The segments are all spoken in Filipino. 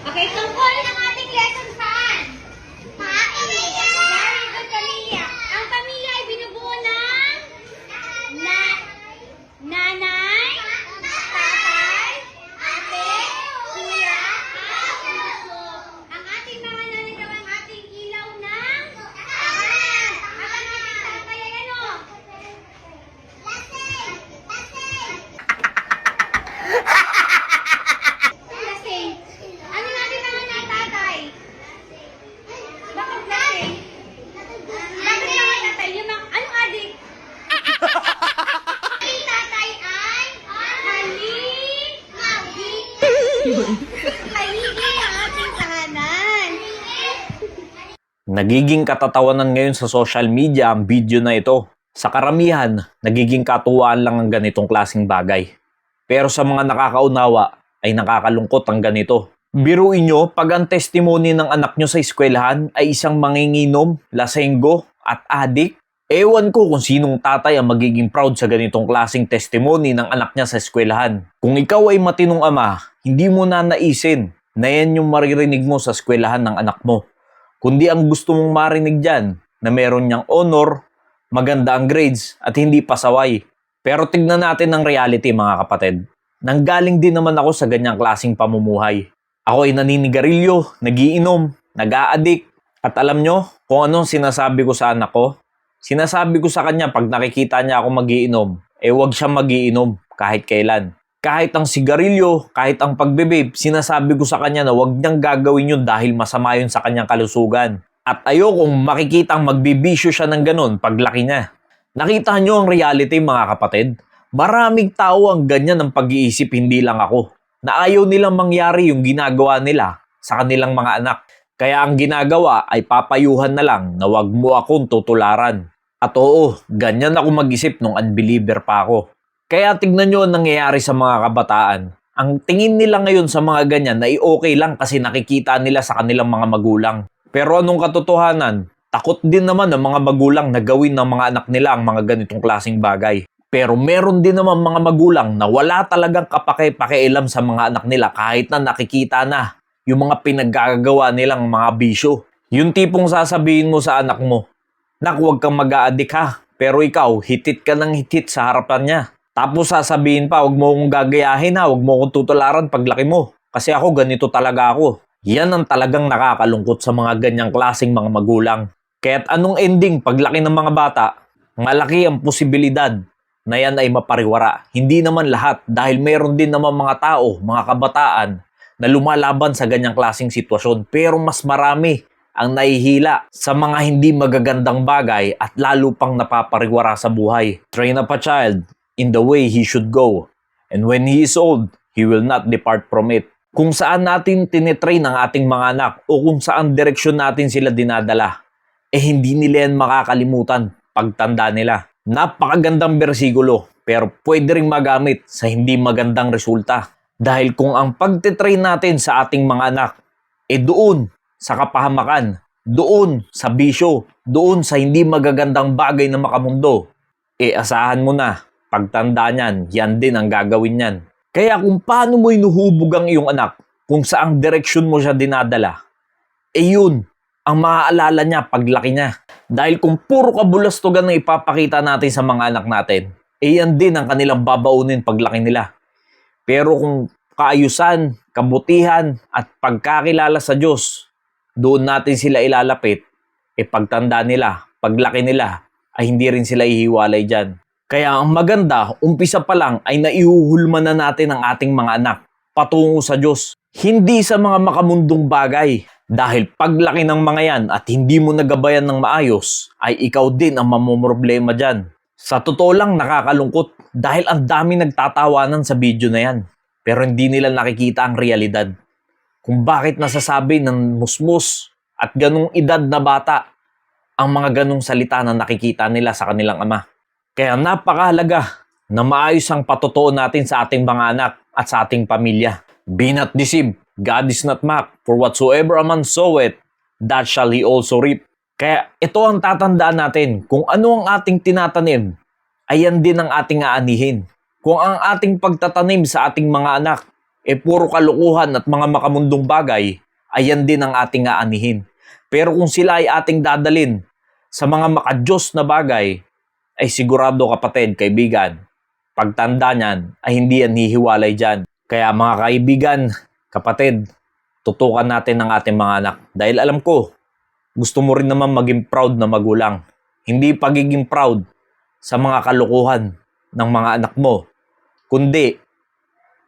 Okay, tungkol ang ating lesson saan? Pamilya! Very good, pamilya. Ang pamilya ay binubuo ng nanay, tatay, ate, kuya, at puso. Ang ating mga nanay daw ang ating ilaw ng tahanan. At ang ating tatay ay ano? Lasing. Ano natin mga natatay? Bakit lasing? Bakit mga tatay? Yung mga, anong adik? Ating tatay ay haligi ang ating tahanan. Nagiging katatawanan ngayon sa social media ang video na ito. Sa karamihan, nagiging katuwaan lang ang ganitong klaseng bagay. Pero sa mga nakakaunawa, ay nakakalungkot ang ganito. Biruin nyo, pag ang testimony ng anak nyo sa eskwelahan ay isang manginginom, lasenggo, at adik, ewan ko kung sinong tatay ang magiging proud sa ganitong klaseng testimony ng anak niya sa eskwelahan. Kung ikaw ay matinong ama, hindi mo na naisin na yan yung maririnig mo sa eskwelahan ng anak mo. Kundi ang gusto mong marinig dyan na meron niyang honor, maganda ang grades at hindi pasaway. Pero tignan natin ang reality mga kapatid. Nanggaling din naman ako sa ganyang klaseng pamumuhay. Ako ay naninigarilyo, nagiinom, nag-aadik. At alam nyo kung anong sinasabi ko sa anak ko? Sinasabi ko sa kanya pag nakikita niya ako magiinom, huwag siya magiinom kahit kailan. Kahit ang sigarilyo, kahit ang pagbe-vape, sinasabi ko sa kanya na huwag niyang gagawin yun dahil masama yun sa kanyang kalusugan. At ayokong makikitang magbibisyo siya ng ganun paglaki niya. Nakita niyo ang reality mga kapatid? Maraming tao ang ganyan ng pag-iisip, hindi lang ako. Na ayaw nilang mangyari yung ginagawa nila sa kanilang mga anak. Kaya ang ginagawa ay papayuhan na lang na wag mo akong tutularan. At oo, ganyan ako mag-isip nung unbeliever pa ako. Kaya tignan nyo ang nangyayari sa mga kabataan. Ang tingin nila ngayon sa mga ganyan na okay lang kasi nakikita nila sa kanilang mga magulang. Pero anong katotohanan? Takot din naman ng mga magulang na gawin ng mga anak nila ang mga ganitong klaseng bagay. Pero meron din naman mga magulang na wala talagang kapake-pakialam sa mga anak nila kahit na nakikita na yung mga pinaggagawa nilang mga bisyo. Yung tipong sasabihin mo sa anak mo, "Nak, huwag kang mag-aadik ha." Pero ikaw, hitit ka ng hitit sa harapan niya. Tapos sasabihin pa, "Huwag mo akong gagayahin ha, huwag mo akong tutularan paglaki mo. Kasi ako, ganito talaga ako." Yan ang talagang nakakalungkot sa mga ganyang klaseng mga magulang. Kaya't anong ending paglaki ng mga bata? Malaki ang posibilidad na yan ay mapariwara. Hindi naman lahat dahil meron din naman mga tao, mga kabataan na lumalaban sa ganyang klaseng sitwasyon. Pero mas marami ang nahihila sa mga hindi magagandang bagay at lalo pang napapariwara sa buhay. Train up a child in the way he should go. And when he is old, he will not depart from it. Kung saan natin tinitrain ang ating mga anak o kung saan direksyon natin sila dinadala, hindi nila yan makakalimutan pagtanda nila. Napakagandang bersikulo pero pwede ring magamit sa hindi magandang resulta. Dahil kung ang pagtitrain natin sa ating mga anak doon sa kapahamakan, doon sa bisyo, doon sa hindi magagandang bagay na makamundo, asahan mo na, pagtanda niyan, yan din ang gagawin niyan. Kaya kung paano mo inuhubog ang iyong anak, kung saang direksyon mo siya dinadala, yun ang maaalala niya paglaki niya. Dahil kung puro kabulastugan na ipapakita natin sa mga anak natin, yan din ang kanilang babaunin paglaki nila. Pero kung kaayusan, kabutihan, at pagkakilala sa Diyos, doon natin sila ilalapit, pagtanda nila, paglaki nila, ay hindi rin sila ihiwalay dyan. Kaya ang maganda, umpisa pa lang ay naihuhulma na natin ang ating mga anak patungo sa Diyos. Hindi sa mga makamundong bagay. Dahil paglaki ng mga yan at hindi mo nagabayan ng maayos, ay ikaw din ang mamumroblema dyan. Sa totoo lang nakakalungkot dahil ang dami nagtatawanan sa video na yan. Pero hindi nila nakikita ang realidad. Kung bakit nasasabi ng musmus at ganong edad na bata ang mga ganong salita na nakikita nila sa kanilang ama. Kaya napakahalaga na maayos ang patutuo natin sa ating mga anak at sa ating pamilya. Be not deceived, God is not mocked, for whatsoever a man soweth, that shall he also reap. Kaya ito ang tatandaan natin, kung ano ang ating tinatanim, ayan din ang ating aanihin. Kung ang ating pagtatanim sa ating mga anak puro kalukuhan at mga makamundong bagay, ayan din ang ating aanihin. Pero kung sila ay ating dadalin sa mga makadiyos na bagay, ay sigurado kapatid, kaibigan, pagtanda niyan ay hindi yan hihiwalay dyan. Kaya mga kaibigan, kapatid, tutukan natin ang ating mga anak. Dahil alam ko, gusto mo rin naman maging proud na magulang. Hindi pagiging proud sa mga kalukuhan ng mga anak mo, kundi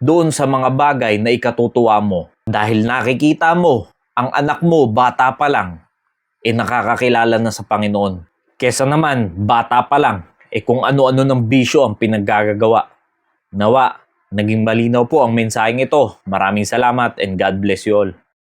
doon sa mga bagay na ikatutuwa mo. Dahil nakikita mo, ang anak mo bata pa lang, nakakakilala na sa Panginoon. Kesa naman, bata pa lang, kung ano-ano ng bisyo ang pinaggagawa. Nawa, naging malinaw po ang mensaheng ito. Maraming salamat and God bless you all.